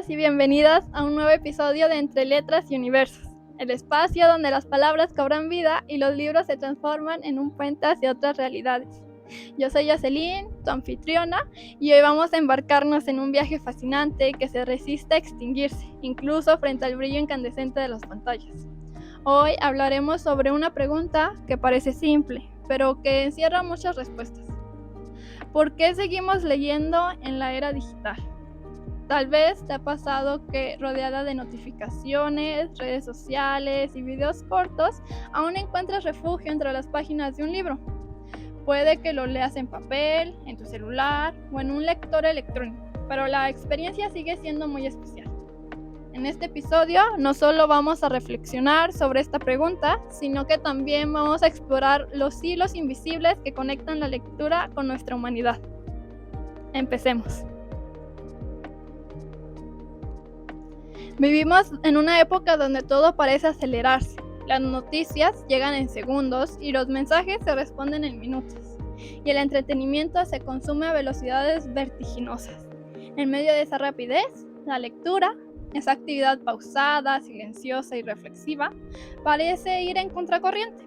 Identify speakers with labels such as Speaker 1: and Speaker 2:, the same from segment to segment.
Speaker 1: Bienvenidos y bienvenidas a un nuevo episodio de Entre Letras y Universos, el espacio donde las palabras cobran vida y los libros se transforman en un puente hacia otras realidades. Yo soy Jocelyn, tu anfitriona, y hoy vamos a embarcarnos en un viaje fascinante que se resiste a extinguirse, incluso frente al brillo incandescente de las pantallas. Hoy hablaremos sobre una pregunta que parece simple, pero que encierra muchas respuestas. ¿Por qué seguimos leyendo en la era digital? Tal vez te ha pasado que, rodeada de notificaciones, redes sociales y videos cortos, aún encuentras refugio entre las páginas de un libro. Puede que lo leas en papel, en tu celular o en un lector electrónico, pero la experiencia sigue siendo muy especial. En este episodio no solo vamos a reflexionar sobre esta pregunta, sino que también vamos a explorar los hilos invisibles que conectan la lectura con nuestra humanidad. Empecemos. Vivimos en una época donde todo parece acelerarse. Las noticias llegan en segundos y los mensajes se responden en minutos. Y el entretenimiento se consume a velocidades vertiginosas. En medio de esa rapidez, la lectura, esa actividad pausada, silenciosa y reflexiva, parece ir en contracorriente.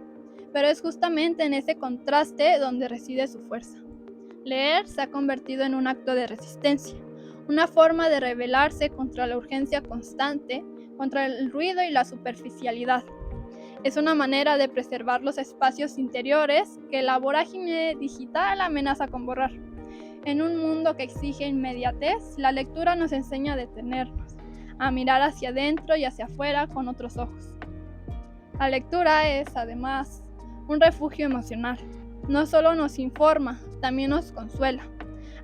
Speaker 1: Pero es justamente en ese contraste donde reside su fuerza. Leer se ha convertido en un acto de resistencia. Una forma de rebelarse contra la urgencia constante, contra el ruido y la superficialidad. Es una manera de preservar los espacios interiores que la vorágine digital amenaza con borrar. En un mundo que exige inmediatez, la lectura nos enseña a detenernos, a mirar hacia adentro y hacia afuera con otros ojos. La lectura es, además, un refugio emocional. No solo nos informa, también nos consuela.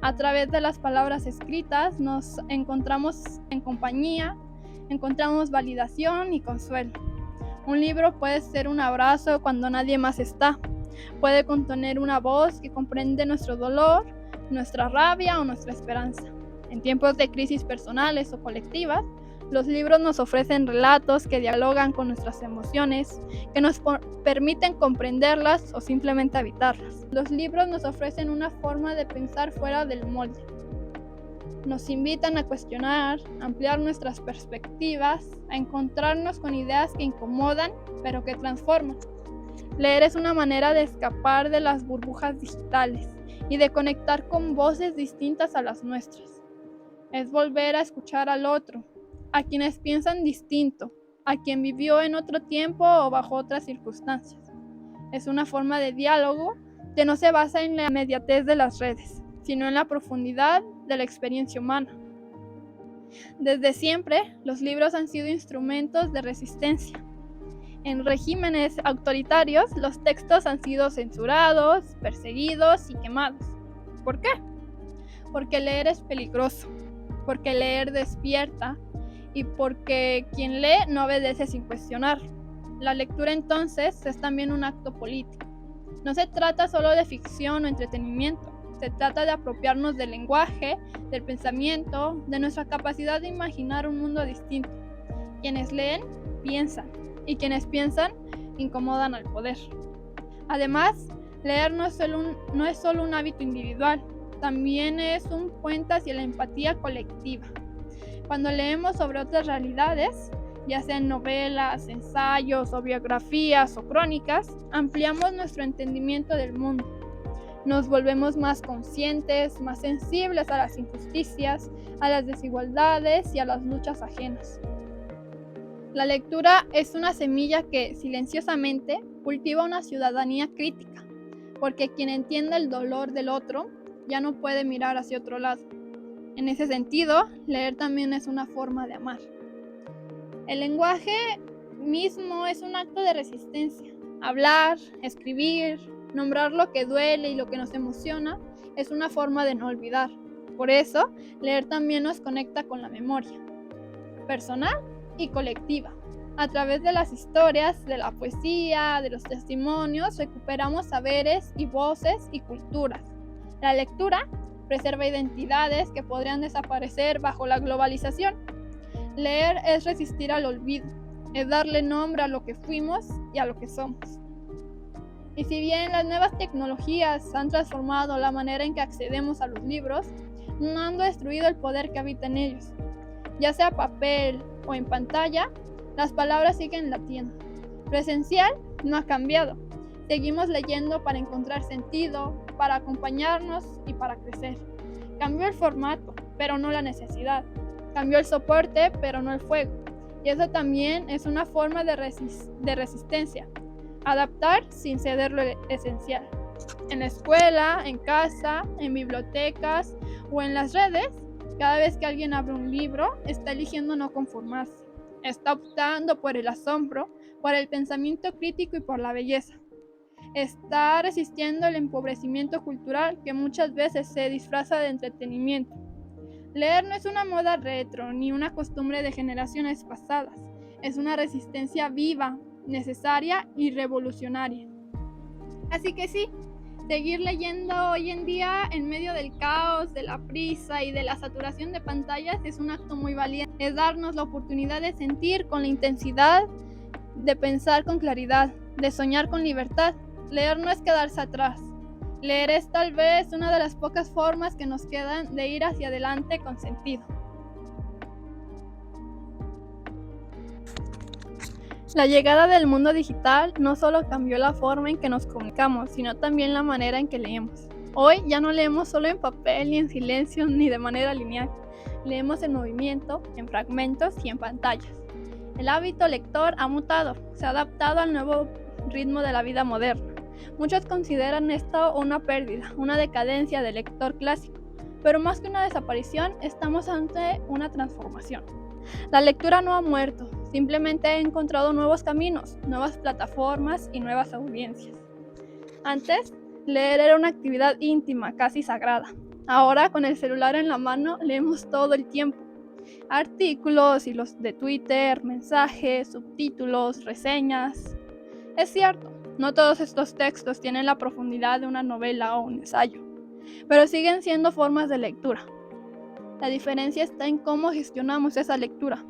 Speaker 1: A través de las palabras escritas nos encontramos en compañía, encontramos validación y consuelo. Un libro puede ser un abrazo cuando nadie más está. Puede contener una voz que comprende nuestro dolor, nuestra rabia o nuestra esperanza. En tiempos de crisis personales o colectivas, los libros nos ofrecen relatos que dialogan con nuestras emociones, que nos permiten comprenderlas o simplemente habitarlas. Los libros nos ofrecen una forma de pensar fuera del molde. Nos invitan a cuestionar, a ampliar nuestras perspectivas, a encontrarnos con ideas que incomodan, pero que transforman. Leer es una manera de escapar de las burbujas digitales y de conectar con voces distintas a las nuestras. Es volver a escuchar al otro, a quienes piensan distinto, a quien vivió en otro tiempo o bajo otras circunstancias. Es una forma de diálogo que no se basa en la inmediatez de las redes, sino en la profundidad de la experiencia humana. Desde siempre, los libros han sido instrumentos de resistencia. En regímenes autoritarios, los textos han sido censurados, perseguidos y quemados. ¿Por qué? Porque leer es peligroso, porque leer despierta, y porque quien lee no obedece sin cuestionar. La lectura entonces es también un acto político. No se trata solo de ficción o entretenimiento, se trata de apropiarnos del lenguaje, del pensamiento, de nuestra capacidad de imaginar un mundo distinto. Quienes leen, piensan, y quienes piensan, incomodan al poder. Además, leer no es solo un hábito individual, también es un puente hacia la empatía colectiva. Cuando leemos sobre otras realidades, ya sean novelas, ensayos o biografías o crónicas, ampliamos nuestro entendimiento del mundo. Nos volvemos más conscientes, más sensibles a las injusticias, a las desigualdades y a las luchas ajenas. La lectura es una semilla que, silenciosamente, cultiva una ciudadanía crítica, porque quien entiende el dolor del otro ya no puede mirar hacia otro lado. En ese sentido, leer también es una forma de amar. El lenguaje mismo es un acto de resistencia. Hablar, escribir, nombrar lo que duele y lo que nos emociona es una forma de no olvidar. Por eso, leer también nos conecta con la memoria, personal y colectiva. A través de las historias, de la poesía, de los testimonios, recuperamos saberes y voces y culturas. La lectura preserva identidades que podrían desaparecer bajo la globalización. Leer es resistir al olvido, es darle nombre a lo que fuimos y a lo que somos. Y si bien las nuevas tecnologías han transformado la manera en que accedemos a los libros, no han destruido el poder que habita en ellos. ya sea papel o en pantalla, las palabras siguen latiendo. Lo esencial no ha cambiado. Seguimos leyendo para encontrar sentido, para acompañarnos y para crecer. Cambió el formato, pero no la necesidad. Cambió el soporte, pero no el fuego. Y eso también es una forma de resistencia. Adaptar sin ceder lo esencial. En la escuela, en casa, en bibliotecas o en las redes, cada vez que alguien abre un libro, está eligiendo no conformarse. Está optando por el asombro, por el pensamiento crítico y por la belleza. Está resistiendo el empobrecimiento cultural que muchas veces se disfraza de entretenimiento. Leer no es una moda retro ni una costumbre de generaciones pasadas. Es una resistencia viva, necesaria y revolucionaria. Así que sí, seguir leyendo hoy en día en medio del caos, de la prisa y de la saturación de pantallas es un acto muy valiente. Es darnos la oportunidad de sentir con la intensidad, de pensar con claridad, de soñar con libertad. Leer no es quedarse atrás. Leer es tal vez una de las pocas formas que nos quedan de ir hacia adelante con sentido. La llegada del mundo digital no solo cambió la forma en que nos comunicamos, sino también la manera en que leemos. Hoy ya no leemos solo en papel, ni en silencio, ni de manera lineal. Leemos en movimiento, en fragmentos y en pantallas. El hábito lector ha mutado, se ha adaptado al nuevo ritmo de la vida moderna. Muchos consideran esto una pérdida, una decadencia del lector clásico, pero más que una desaparición, estamos ante una transformación. La lectura no ha muerto, simplemente ha encontrado nuevos caminos, nuevas plataformas y nuevas audiencias. Antes, leer era una actividad íntima, casi sagrada. Ahora, con el celular en la mano, leemos todo el tiempo. Artículos, hilos de Twitter, mensajes, subtítulos, reseñas. Es cierto, no todos estos textos tienen la profundidad de una novela o un ensayo, pero siguen siendo formas de lectura. La diferencia está en cómo gestionamos esa lectura.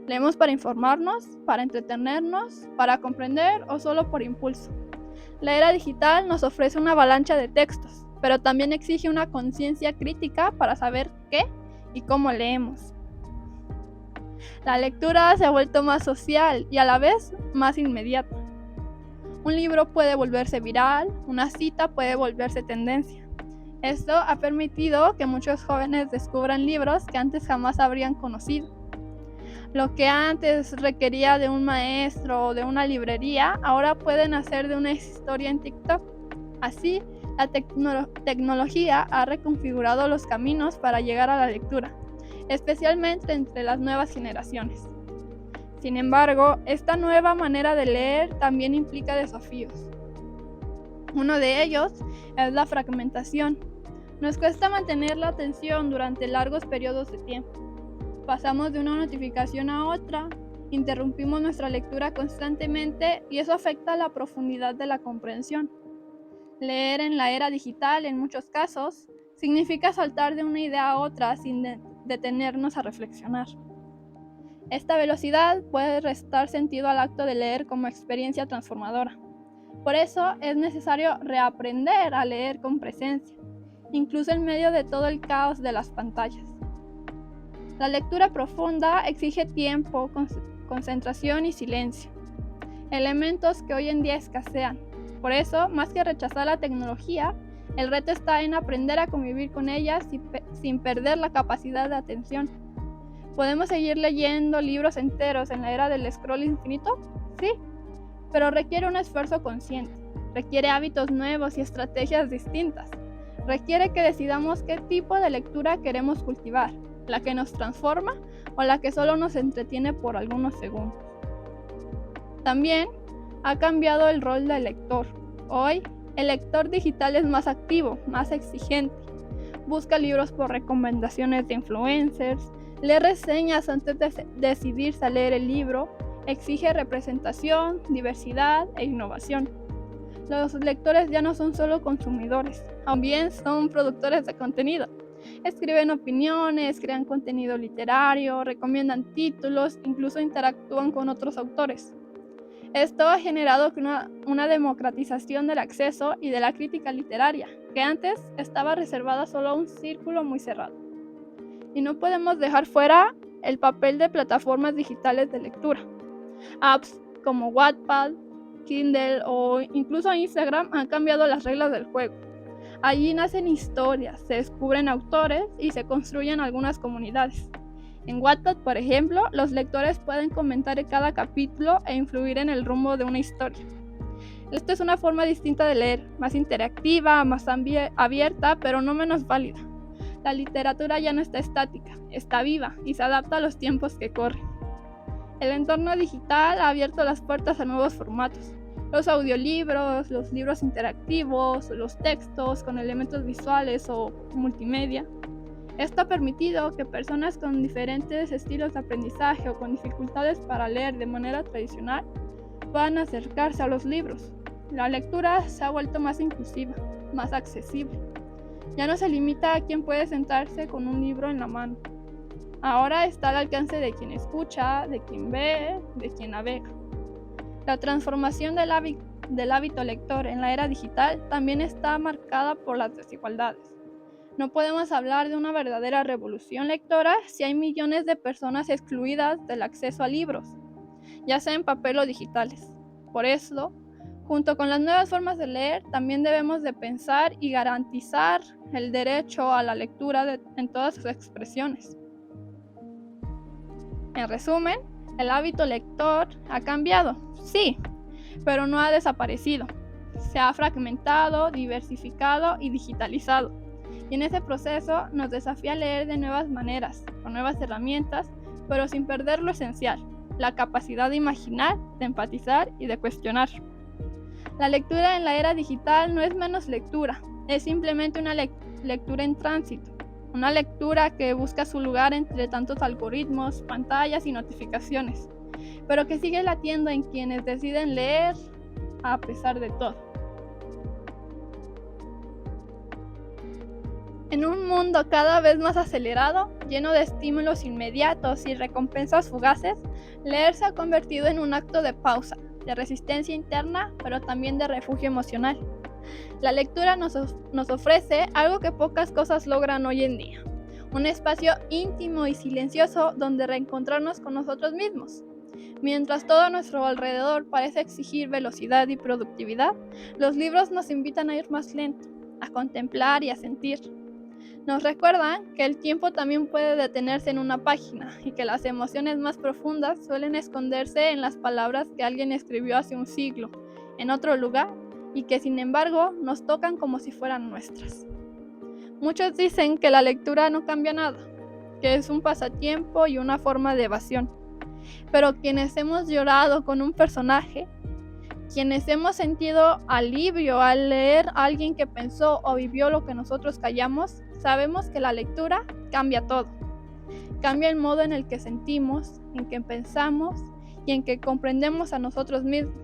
Speaker 1: ¿Leemos para informarnos, para entretenernos, para comprender o solo por impulso? La era digital nos ofrece una avalancha de textos, pero también exige una conciencia crítica para saber qué y cómo leemos. La lectura se ha vuelto más social y a la vez más inmediata. Un libro puede volverse viral, una cita puede volverse tendencia. Esto ha permitido que muchos jóvenes descubran libros que antes jamás habrían conocido. Lo que antes requería de un maestro o de una librería, ahora pueden hacer de una historia en TikTok. Así, la tecnología ha reconfigurado los caminos para llegar a la lectura, especialmente entre las nuevas generaciones. Sin embargo, esta nueva manera de leer también implica desafíos. Uno de ellos es la fragmentación. Nos cuesta mantener la atención durante largos periodos de tiempo. Pasamos de una notificación a otra, interrumpimos nuestra lectura constantemente y eso afecta la profundidad de la comprensión. Leer en la era digital, en muchos casos, significa saltar de una idea a otra sin detenernos a reflexionar. Esta velocidad puede restar sentido al acto de leer como experiencia transformadora. Por eso es necesario reaprender a leer con presencia, incluso en medio de todo el caos de las pantallas. La lectura profunda exige tiempo, concentración y silencio, elementos que hoy en día escasean. Por eso, más que rechazar la tecnología, el reto está en aprender a convivir con ella sin perder la capacidad de atención. ¿Podemos seguir leyendo libros enteros en la era del scroll infinito? Sí, pero requiere un esfuerzo consciente, requiere hábitos nuevos y estrategias distintas. Requiere que decidamos qué tipo de lectura queremos cultivar, la que nos transforma o la que solo nos entretiene por algunos segundos. También ha cambiado el rol del lector. Hoy, el lector digital es más activo, más exigente. Busca libros por recomendaciones de influencers, lee reseñas antes de decidirse a leer el libro, exige representación, diversidad e innovación. Los lectores ya no son solo consumidores, también son productores de contenido. Escriben opiniones, crean contenido literario, recomiendan títulos, incluso interactúan con otros autores. Esto ha generado una democratización del acceso y de la crítica literaria, que antes estaba reservada solo a un círculo muy cerrado. Y no podemos dejar fuera el papel de plataformas digitales de lectura. Apps como Wattpad, Kindle o incluso Instagram han cambiado las reglas del juego. Allí nacen historias, se descubren autores y se construyen algunas comunidades. En Wattpad, por ejemplo, los lectores pueden comentar en cada capítulo e influir en el rumbo de una historia. Esta es una forma distinta de leer, más interactiva, más abierta, pero no menos válida. La literatura ya no está estática, está viva y se adapta a los tiempos que corren. El entorno digital ha abierto las puertas a nuevos formatos. Los audiolibros, los libros interactivos, los textos con elementos visuales o multimedia. Esto ha permitido que personas con diferentes estilos de aprendizaje o con dificultades para leer de manera tradicional puedan acercarse a los libros. La lectura se ha vuelto más inclusiva, más accesible. Ya no se limita a quien puede sentarse con un libro en la mano. Ahora está al alcance de quien escucha, de quien ve, de quien navega. La transformación del hábito lector en la era digital también está marcada por las desigualdades. No podemos hablar de una verdadera revolución lectora si hay millones de personas excluidas del acceso a libros, ya sea en papel o digitales. Por eso, junto con las nuevas formas de leer, también debemos de pensar y garantizar el derecho a la lectura en todas sus expresiones. En resumen, el hábito lector ha cambiado, sí, pero no ha desaparecido. Se ha fragmentado, diversificado y digitalizado. Y en ese proceso nos desafía a leer de nuevas maneras, con nuevas herramientas, pero sin perder lo esencial, la capacidad de imaginar, de empatizar y de cuestionar. La lectura en la era digital no es menos lectura, es simplemente una lectura en tránsito, una lectura que busca su lugar entre tantos algoritmos, pantallas y notificaciones, pero que sigue latiendo en quienes deciden leer a pesar de todo. En un mundo cada vez más acelerado, lleno de estímulos inmediatos y recompensas fugaces, leer se ha convertido en un acto de pausa, de resistencia interna, pero también de refugio emocional. La lectura nos ofrece algo que pocas cosas logran hoy en día, un espacio íntimo y silencioso donde reencontrarnos con nosotros mismos. Mientras todo a nuestro alrededor parece exigir velocidad y productividad, los libros nos invitan a ir más lento, a contemplar y a sentir. Nos recuerdan que el tiempo también puede detenerse en una página y que las emociones más profundas suelen esconderse en las palabras que alguien escribió hace un siglo, en otro lugar, y que sin embargo nos tocan como si fueran nuestras. Muchos dicen que la lectura no cambia nada, que es un pasatiempo y una forma de evasión, pero quienes hemos llorado con un personaje, quienes hemos sentido alivio al leer a alguien que pensó o vivió lo que nosotros callamos, sabemos que la lectura cambia todo. Cambia el modo en el que sentimos, en que pensamos y en que comprendemos a nosotros mismos.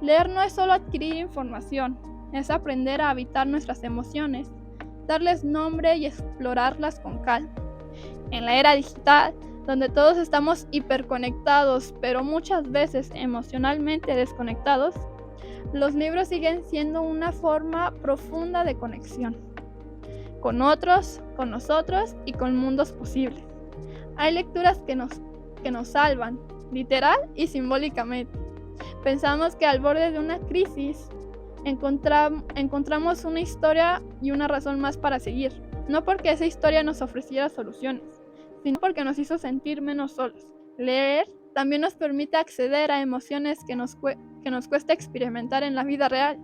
Speaker 1: Leer no es solo adquirir información, es aprender a habitar nuestras emociones, darles nombre y explorarlas con calma. En la era digital, donde todos estamos hiperconectados, pero muchas veces emocionalmente desconectados, los libros siguen siendo una forma profunda de conexión con otros, con nosotros y con mundos posibles. Hay lecturas que nos salvan, literal y simbólicamente. Pensamos que al borde de una crisis encontramos una historia y una razón más para seguir, no porque esa historia nos ofreciera soluciones, sino porque nos hizo sentir menos solos. Leer también nos permite acceder a emociones que nos cuesta experimentar en la vida real.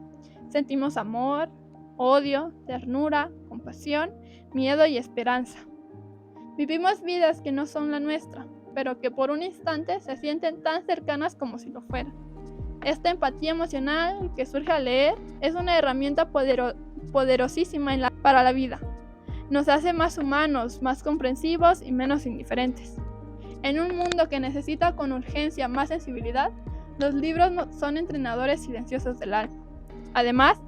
Speaker 1: Sentimos amor, odio, ternura, compasión, miedo y esperanza. Vivimos vidas que no son la nuestra, pero que por un instante se sienten tan cercanas como si lo fueran. Esta empatía emocional que surge al leer es una herramienta poderosísima para la vida. Nos hace más humanos, más comprensivos y menos indiferentes. En un mundo que necesita con urgencia más sensibilidad, los libros son entrenadores silenciosos del alma. Además,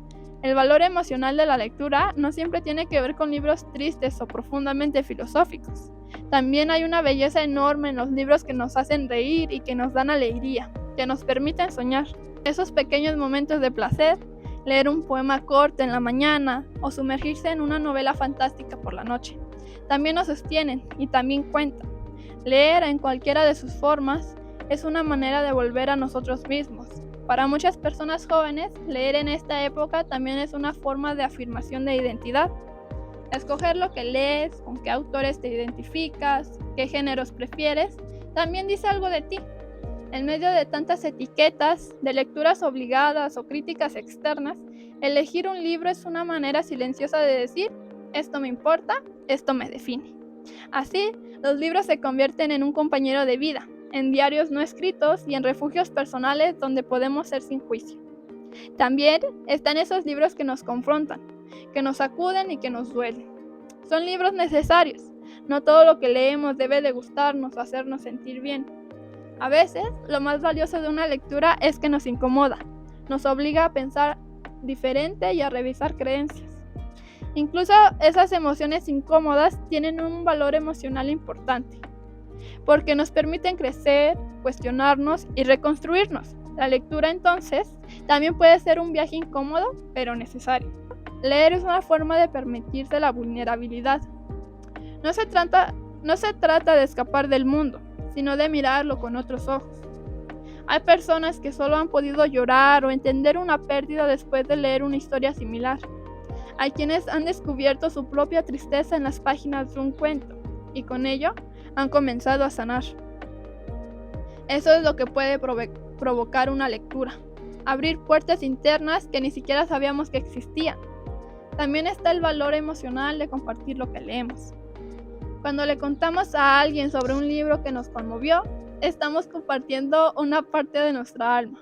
Speaker 1: el valor emocional de la lectura no siempre tiene que ver con libros tristes o profundamente filosóficos. También hay una belleza enorme en los libros que nos hacen reír y que nos dan alegría, que nos permiten soñar. Esos pequeños momentos de placer, leer un poema corto en la mañana o sumergirse en una novela fantástica por la noche, también nos sostienen y también cuentan. Leer en cualquiera de sus formas es una manera de volver a nosotros mismos. Para muchas personas jóvenes, leer en esta época también es una forma de afirmación de identidad. Escoger lo que lees, con qué autores te identificas, qué géneros prefieres, también dice algo de ti. En medio de tantas etiquetas, de lecturas obligadas o críticas externas, elegir un libro es una manera silenciosa de decir, esto me importa, esto me define. Así, los libros se convierten en un compañero de vida, en diarios no escritos y en refugios personales donde podemos ser sin juicio. También están esos libros que nos confrontan, que nos sacuden y que nos duelen. Son libros necesarios. No todo lo que leemos debe de gustarnos o hacernos sentir bien. A veces, lo más valioso de una lectura es que nos incomoda, nos obliga a pensar diferente y a revisar creencias. Incluso esas emociones incómodas tienen un valor emocional importante, porque nos permiten crecer, cuestionarnos y reconstruirnos. La lectura, entonces, también puede ser un viaje incómodo, pero necesario. Leer es una forma de permitirse la vulnerabilidad. No se trata de escapar del mundo, sino de mirarlo con otros ojos. Hay personas que solo han podido llorar o entender una pérdida después de leer una historia similar. Hay quienes han descubierto su propia tristeza en las páginas de un cuento y con ello han comenzado a sanar. Eso es lo que puede provocar una lectura, abrir puertas internas que ni siquiera sabíamos que existían. También está el valor emocional de compartir lo que leemos. Cuando le contamos a alguien sobre un libro que nos conmovió, estamos compartiendo una parte de nuestra alma.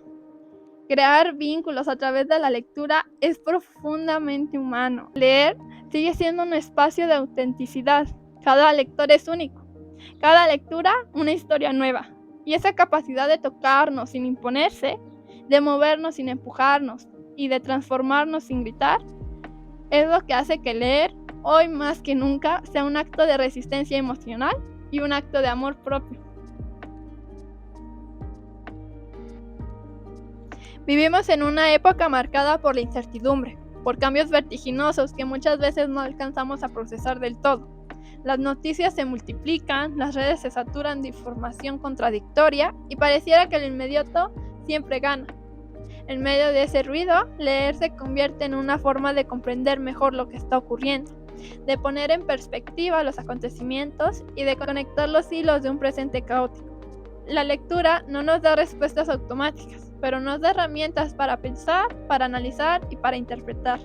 Speaker 1: Crear vínculos a través de la lectura es profundamente humano. Leer sigue siendo un espacio de autenticidad. Cada lector es único. Cada lectura, una historia nueva. Y esa capacidad de tocarnos sin imponerse, de movernos sin empujarnos y de transformarnos sin gritar, es lo que hace que leer, hoy más que nunca, sea un acto de resistencia emocional y un acto de amor propio. Vivimos en una época marcada por la incertidumbre, por cambios vertiginosos que muchas veces no alcanzamos a procesar del todo. Las noticias se multiplican, las redes se saturan de información contradictoria y pareciera que el inmediato siempre gana. En medio de ese ruido, leer se convierte en una forma de comprender mejor lo que está ocurriendo, de poner en perspectiva los acontecimientos y de conectar los hilos de un presente caótico. La lectura no nos da respuestas automáticas, pero nos da herramientas para pensar, para analizar y para interpretar.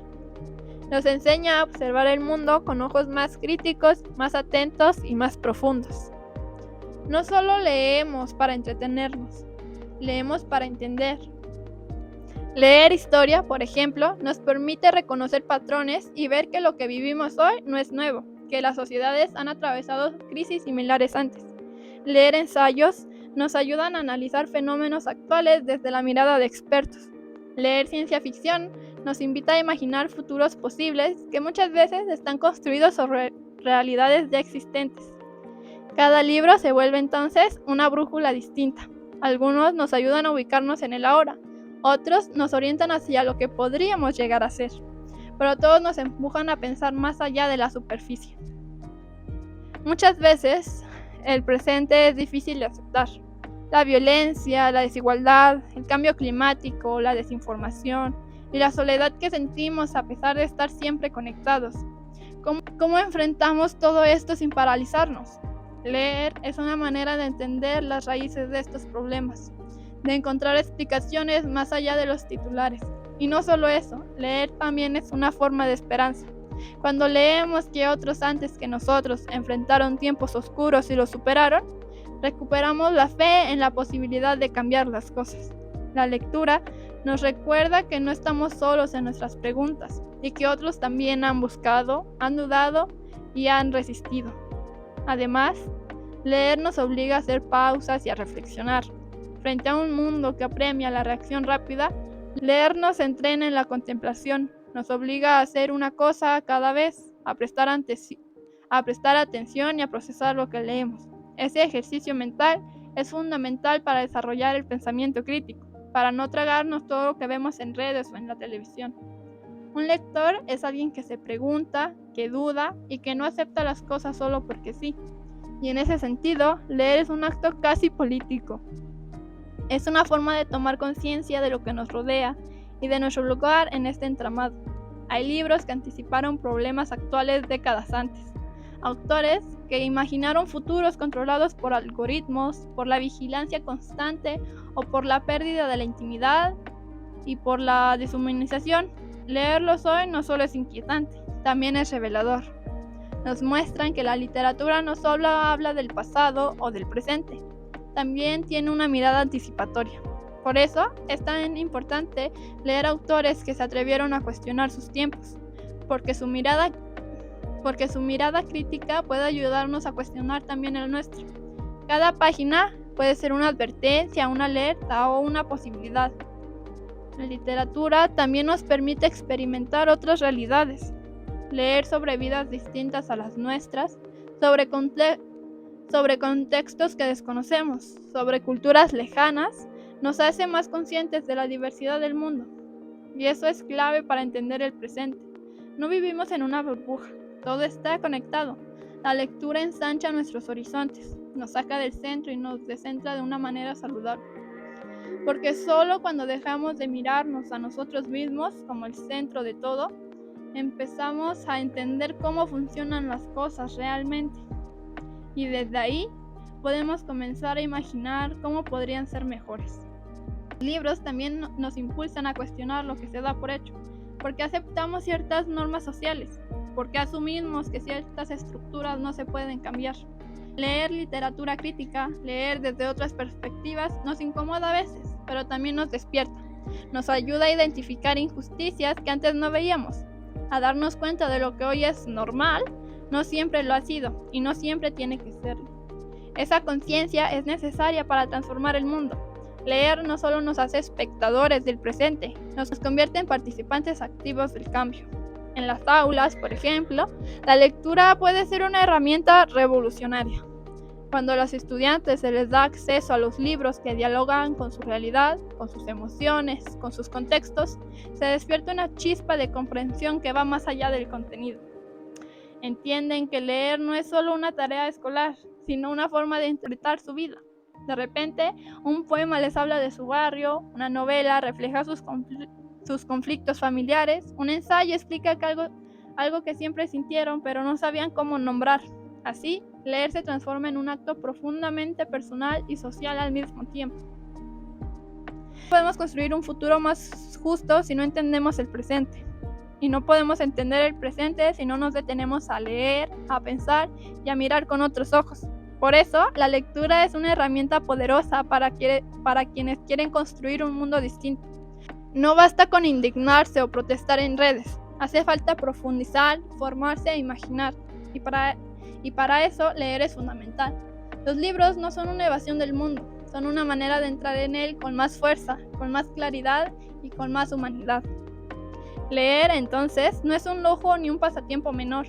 Speaker 1: Nos enseña a observar el mundo con ojos más críticos, más atentos y más profundos. No solo leemos para entretenernos, leemos para entender. Leer historia, por ejemplo, nos permite reconocer patrones y ver que lo que vivimos hoy no es nuevo, que las sociedades han atravesado crisis similares antes. Leer ensayos nos ayudan a analizar fenómenos actuales desde la mirada de expertos. Leer ciencia ficción nos invita a imaginar futuros posibles que muchas veces están construidos sobre realidades ya existentes. Cada libro se vuelve entonces una brújula distinta. Algunos nos ayudan a ubicarnos en el ahora, otros nos orientan hacia lo que podríamos llegar a ser, pero todos nos empujan a pensar más allá de la superficie. Muchas veces, el presente es difícil de aceptar. La violencia, la desigualdad, el cambio climático, la desinformación y la soledad que sentimos a pesar de estar siempre conectados. ¿Cómo enfrentamos todo esto sin paralizarnos? Leer es una manera de entender las raíces de estos problemas, de encontrar explicaciones más allá de los titulares. Y no solo eso, leer también es una forma de esperanza. Cuando leemos que otros antes que nosotros enfrentaron tiempos oscuros y los superaron, recuperamos la fe en la posibilidad de cambiar las cosas. La lectura nos recuerda que no estamos solos en nuestras preguntas y que otros también han buscado, han dudado y han resistido. Además, leer nos obliga a hacer pausas y a reflexionar. Frente a un mundo que apremia la reacción rápida, leer nos entrena en la contemplación, nos obliga a hacer una cosa cada vez, a prestar atención y a procesar lo que leemos. Ese ejercicio mental es fundamental para desarrollar el pensamiento crítico, para no tragarnos todo lo que vemos en redes o en la televisión. Un lector es alguien que se pregunta, que duda y que no acepta las cosas solo porque sí. Y en ese sentido, leer es un acto casi político. Es una forma de tomar conciencia de lo que nos rodea y de nuestro lugar en este entramado. Hay libros que anticiparon problemas actuales décadas antes. Autores que imaginaron futuros controlados por algoritmos, por la vigilancia constante o por la pérdida de la intimidad y por la deshumanización. Leerlos hoy no solo es inquietante, también es revelador. Nos muestran que la literatura no solo habla del pasado o del presente, también tiene una mirada anticipatoria. Por eso es tan importante leer autores que se atrevieron a cuestionar sus tiempos, porque su mirada crítica puede ayudarnos a cuestionar también el nuestro. Cada página puede ser una advertencia, una alerta o una posibilidad. La literatura también nos permite experimentar otras realidades, leer sobre vidas distintas a las nuestras, sobre contextos que desconocemos, sobre culturas lejanas, nos hace más conscientes de la diversidad del mundo. Y eso es clave para entender el presente. No vivimos en una burbuja, todo está conectado. La lectura ensancha nuestros horizontes, nos saca del centro y nos descentra de una manera saludable. Porque solo cuando dejamos de mirarnos a nosotros mismos como el centro de todo, empezamos a entender cómo funcionan las cosas realmente. Y desde ahí podemos comenzar a imaginar cómo podrían ser mejores. Los libros también nos impulsan a cuestionar lo que se da por hecho, porque aceptamos ciertas normas sociales, porque asumimos que ciertas estructuras no se pueden cambiar. Leer literatura crítica, leer desde otras perspectivas, nos incomoda a veces, pero también nos despierta. Nos ayuda a identificar injusticias que antes no veíamos, a darnos cuenta de lo que hoy es normal, no siempre lo ha sido y no siempre tiene que serlo. Esa conciencia es necesaria para transformar el mundo. Leer no solo nos hace espectadores del presente, nos convierte en participantes activos del cambio. En las aulas, por ejemplo, la lectura puede ser una herramienta revolucionaria. Cuando a los estudiantes se les da acceso a los libros que dialogan con su realidad, con sus emociones, con sus contextos, se despierta una chispa de comprensión que va más allá del contenido. Entienden que leer no es solo una tarea escolar, sino una forma de interpretar su vida. De repente, un poema les habla de su barrio, una novela refleja sus conflictos familiares, un ensayo explica algo que siempre sintieron pero no sabían cómo nombrar. Así, leer se transforma en un acto profundamente personal y social al mismo tiempo. No podemos construir un futuro más justo si no entendemos el presente. Y no podemos entender el presente si no nos detenemos a leer, a pensar y a mirar con otros ojos. Por eso, la lectura es una herramienta poderosa para quienes quieren construir un mundo distinto. No basta con indignarse o protestar en redes. Hace falta profundizar, formarse e imaginar. Y para eso, leer es fundamental. Los libros no son una evasión del mundo, son una manera de entrar en él con más fuerza, con más claridad y con más humanidad. Leer, entonces, no es un lujo ni un pasatiempo menor.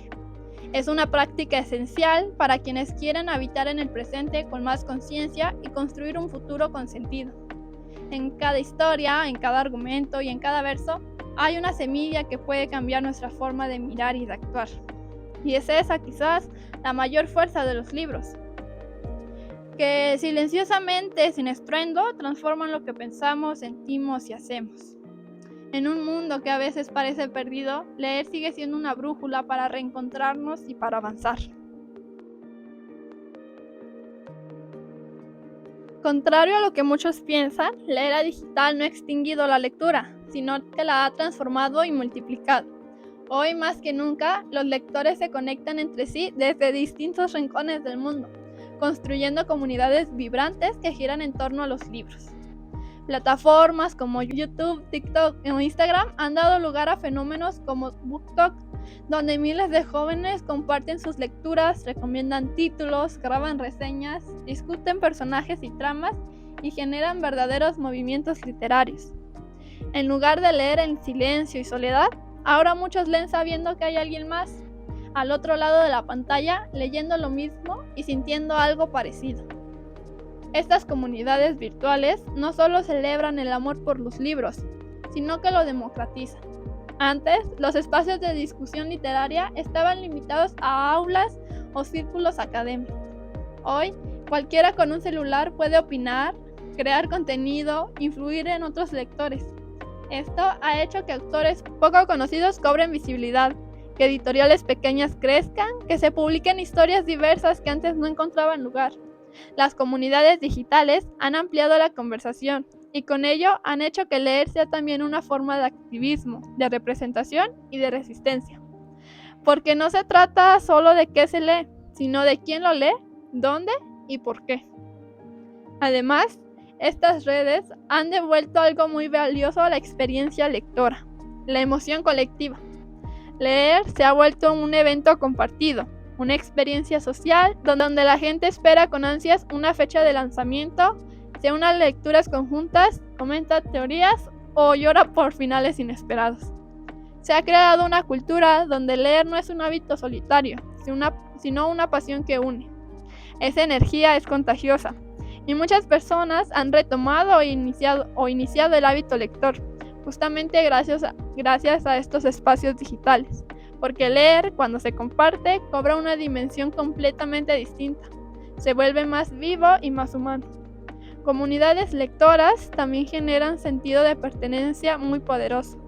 Speaker 1: Es una práctica esencial para quienes quieren habitar en el presente con más conciencia y construir un futuro con sentido. En cada historia, en cada argumento y en cada verso, hay una semilla que puede cambiar nuestra forma de mirar y de actuar. Y es esa, quizás, la mayor fuerza de los libros, que silenciosamente, sin estruendo, transforman lo que pensamos, sentimos y hacemos. En un mundo que a veces parece perdido, leer sigue siendo una brújula para reencontrarnos y para avanzar. Contrario a lo que muchos piensan, la era digital no ha extinguido la lectura, sino que la ha transformado y multiplicado. Hoy más que nunca, los lectores se conectan entre sí desde distintos rincones del mundo, construyendo comunidades vibrantes que giran en torno a los libros. Plataformas como YouTube, TikTok o Instagram han dado lugar a fenómenos como BookTok, donde miles de jóvenes comparten sus lecturas, recomiendan títulos, graban reseñas, discuten personajes y tramas y generan verdaderos movimientos literarios. En lugar de leer en silencio y soledad, ahora muchos leen sabiendo que hay alguien más, al otro lado de la pantalla, leyendo lo mismo y sintiendo algo parecido. Estas comunidades virtuales no solo celebran el amor por los libros, sino que lo democratizan. Antes, los espacios de discusión literaria estaban limitados a aulas o círculos académicos. Hoy, cualquiera con un celular puede opinar, crear contenido, influir en otros lectores. Esto ha hecho que autores poco conocidos cobren visibilidad, que editoriales pequeñas crezcan, que se publiquen historias diversas que antes no encontraban lugar. Las comunidades digitales han ampliado la conversación y con ello han hecho que leer sea también una forma de activismo, de representación y de resistencia. Porque no se trata solo de qué se lee, sino de quién lo lee, dónde y por qué. Además, estas redes han devuelto algo muy valioso a la experiencia lectora, la emoción colectiva. Leer se ha vuelto un evento compartido, una experiencia social donde la gente espera con ansias una fecha de lanzamiento, se une a lecturas conjuntas, comenta teorías o llora por finales inesperados. Se ha creado una cultura donde leer no es un hábito solitario, sino una pasión que une. Esa energía es contagiosa y muchas personas han retomado o iniciado el hábito lector, justamente gracias a estos espacios digitales, porque leer, cuando se comparte, cobra una dimensión completamente distinta, se vuelve más vivo y más humano. Comunidades lectoras también generan sentido de pertenencia muy poderoso.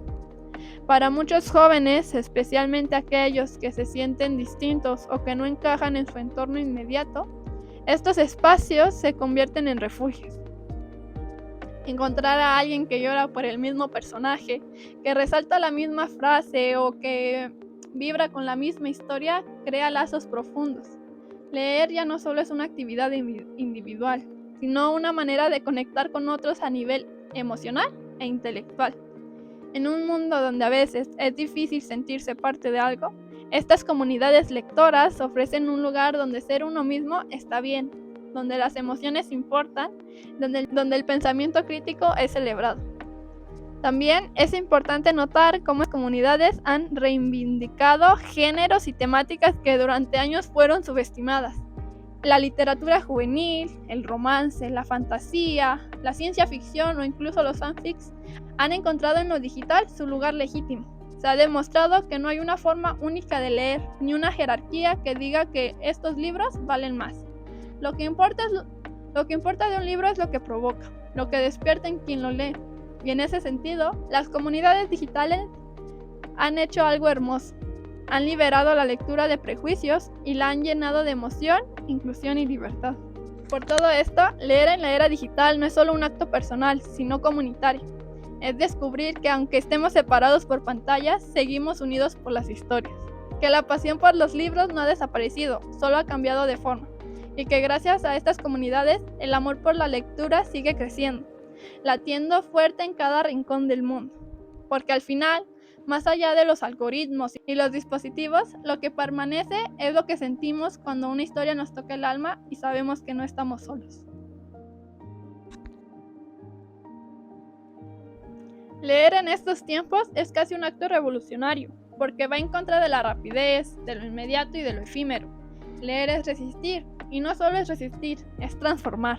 Speaker 1: Para muchos jóvenes, especialmente aquellos que se sienten distintos o que no encajan en su entorno inmediato, estos espacios se convierten en refugios. Encontrar a alguien que llora por el mismo personaje, que resalta la misma frase o que vibra con la misma historia, crea lazos profundos. Leer ya no solo es una actividad individual, sino una manera de conectar con otros a nivel emocional e intelectual. En un mundo donde a veces es difícil sentirse parte de algo, estas comunidades lectoras ofrecen un lugar donde ser uno mismo está bien, donde las emociones importan, donde el pensamiento crítico es celebrado. También es importante notar cómo las comunidades han reivindicado géneros y temáticas que durante años fueron subestimadas. La literatura juvenil, el romance, la fantasía, la ciencia ficción o incluso los fanfics han encontrado en lo digital su lugar legítimo. Se ha demostrado que no hay una forma única de leer, ni una jerarquía que diga que estos libros valen más. Lo que importa de un libro es lo que provoca, lo que despierta en quien lo lee. Y en ese sentido, las comunidades digitales han hecho algo hermoso. Han liberado la lectura de prejuicios y la han llenado de emoción, inclusión y libertad. Por todo esto, leer en la era digital no es solo un acto personal, sino comunitario. Es descubrir que aunque estemos separados por pantallas, seguimos unidos por las historias. Que la pasión por los libros no ha desaparecido, solo ha cambiado de forma. Y que gracias a estas comunidades, el amor por la lectura sigue creciendo, latiendo fuerte en cada rincón del mundo. Porque al final, más allá de los algoritmos y los dispositivos, lo que permanece es lo que sentimos cuando una historia nos toca el alma y sabemos que no estamos solos. Leer en estos tiempos es casi un acto revolucionario, porque va en contra de la rapidez, de lo inmediato y de lo efímero. Leer es resistir, y no solo es resistir, es transformar.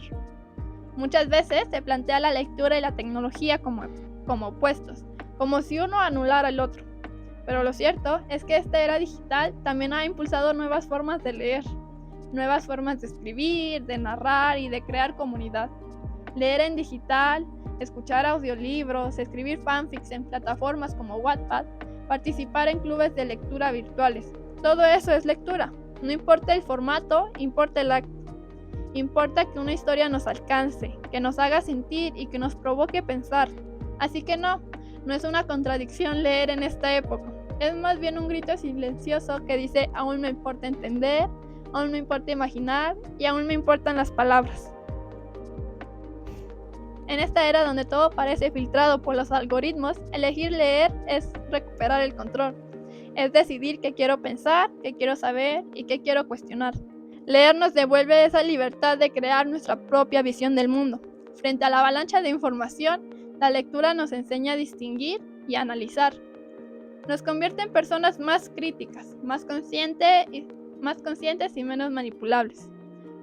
Speaker 1: Muchas veces se plantea la lectura y la tecnología como opuestos, como si uno anulara el otro. Pero lo cierto es que esta era digital también ha impulsado nuevas formas de leer, nuevas formas de escribir, de narrar y de crear comunidad. Leer en digital, escuchar audiolibros, escribir fanfics en plataformas como Wattpad, participar en clubes de lectura virtuales. Todo eso es lectura. No importa el formato, importa el acto. Importa que una historia nos alcance, que nos haga sentir y que nos provoque pensar. Así que no es una contradicción leer en esta época. Es más bien un grito silencioso que dice: aún me importa entender, aún me importa imaginar y aún me importan las palabras. En esta era donde todo parece filtrado por los algoritmos, elegir leer es recuperar el control. Es decidir qué quiero pensar, qué quiero saber y qué quiero cuestionar. Leer nos devuelve esa libertad de crear nuestra propia visión del mundo. Frente a la avalancha de información, la lectura nos enseña a distinguir y a analizar. Nos convierte en personas más críticas, más conscientes y menos manipulables.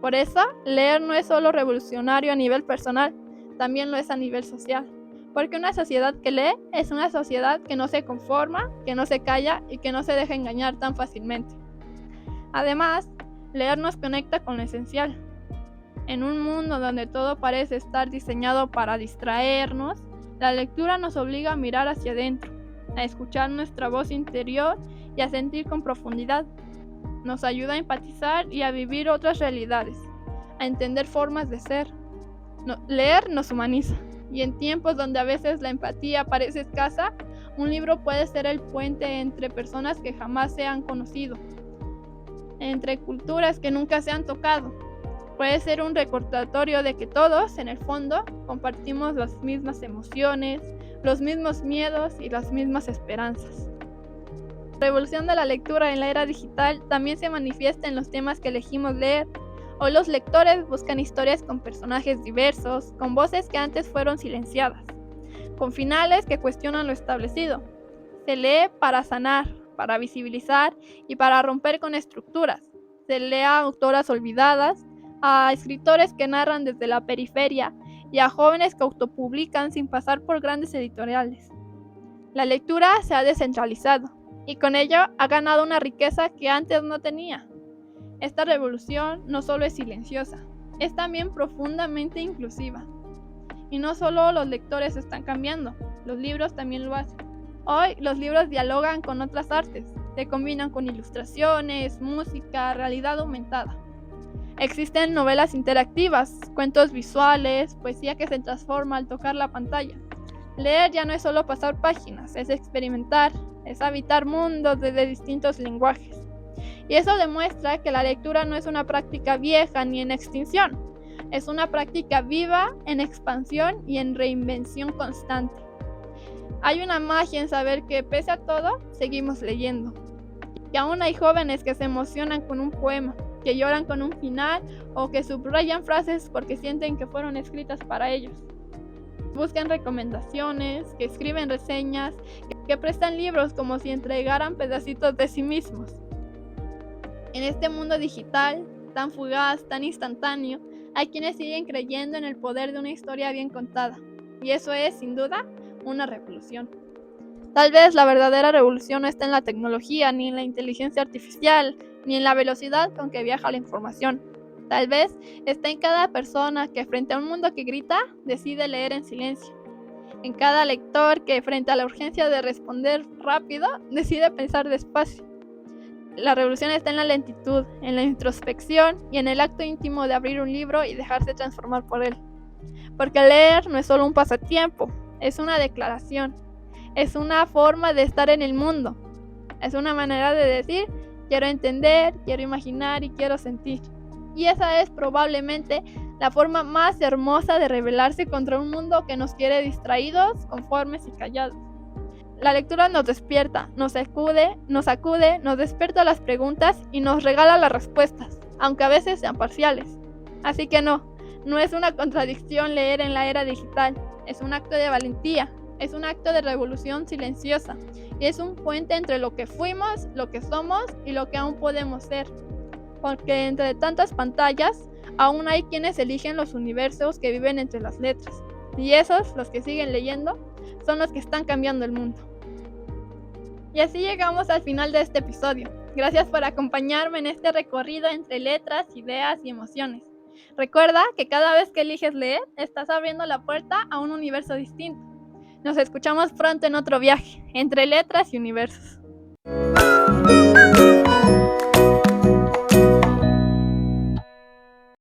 Speaker 1: Por eso, leer no es solo revolucionario a nivel personal, también lo es a nivel social. Porque una sociedad que lee es una sociedad que no se conforma, que no se calla y que no se deja engañar tan fácilmente. Además, Leer nos conecta con lo esencial. En un mundo donde todo parece estar diseñado para distraernos, la lectura nos obliga a mirar hacia adentro, a escuchar nuestra voz interior y a sentir con profundidad. Nos ayuda a empatizar y a vivir otras realidades, a entender formas de ser. Leer nos humaniza, y en tiempos donde a veces la empatía parece escasa, un libro puede ser el puente entre personas que jamás se han conocido, entre culturas que nunca se han tocado. Puede ser un recordatorio de que todos, en el fondo, compartimos las mismas emociones, los mismos miedos y las mismas esperanzas. La revolución de la lectura en la era digital también se manifiesta en los temas que elegimos leer. Hoy los lectores buscan historias con personajes diversos, con voces que antes fueron silenciadas, con finales que cuestionan lo establecido. Se lee para sanar, para visibilizar y para romper con estructuras. Se lee a autoras olvidadas, a escritores que narran desde la periferia y a jóvenes que autopublican sin pasar por grandes editoriales. La lectura se ha descentralizado y con ello ha ganado una riqueza que antes no tenía. Esta revolución no solo es silenciosa, es también profundamente inclusiva. Y no solo los lectores están cambiando, los libros también lo hacen. Hoy los libros dialogan con otras artes, se combinan con ilustraciones, música, realidad aumentada. Existen novelas interactivas, cuentos visuales, poesía que se transforma al tocar la pantalla. Leer ya no es solo pasar páginas, es experimentar, es habitar mundos desde distintos lenguajes. Y eso demuestra que la lectura no es una práctica vieja ni en extinción, es una práctica viva, en expansión y en reinvención constante. Hay una magia en saber que, pese a todo, seguimos leyendo. Que aún hay jóvenes que se emocionan con un poema, que lloran con un final o que subrayan frases porque sienten que fueron escritas para ellos. Buscan recomendaciones, que escriben reseñas, que prestan libros como si entregaran pedacitos de sí mismos. En este mundo digital, tan fugaz, tan instantáneo, hay quienes siguen creyendo en el poder de una historia bien contada. Y eso es, sin duda, una revolución. Tal vez la verdadera revolución no está en la tecnología, ni en la inteligencia artificial, ni en la velocidad con que viaja la información. Tal vez está en cada persona que frente a un mundo que grita, decide leer en silencio. En cada lector que frente a la urgencia de responder rápido, decide pensar despacio. La revolución está en la lentitud, en la introspección y en el acto íntimo de abrir un libro y dejarse transformar por él. Porque leer no es solo un pasatiempo, es una declaración. Es una forma de estar en el mundo. Es una manera de decir, quiero entender, quiero imaginar y quiero sentir. Y esa es probablemente la forma más hermosa de rebelarse contra un mundo que nos quiere distraídos, conformes y callados. La lectura nos despierta, nos sacude, nos despierta las preguntas y nos regala las respuestas, aunque a veces sean parciales. Así que no es una contradicción leer en la era digital, es un acto de valentía. Es un acto de revolución silenciosa y es un puente entre lo que fuimos, lo que somos y lo que aún podemos ser. Porque entre tantas pantallas, aún hay quienes eligen los universos que viven entre las letras. Y esos, los que siguen leyendo, son los que están cambiando el mundo. Y así llegamos al final de este episodio. Gracias por acompañarme en este recorrido entre letras, ideas y emociones. Recuerda que cada vez que eliges leer, estás abriendo la puerta a un universo distinto. Nos escuchamos pronto en otro viaje, entre letras y universos.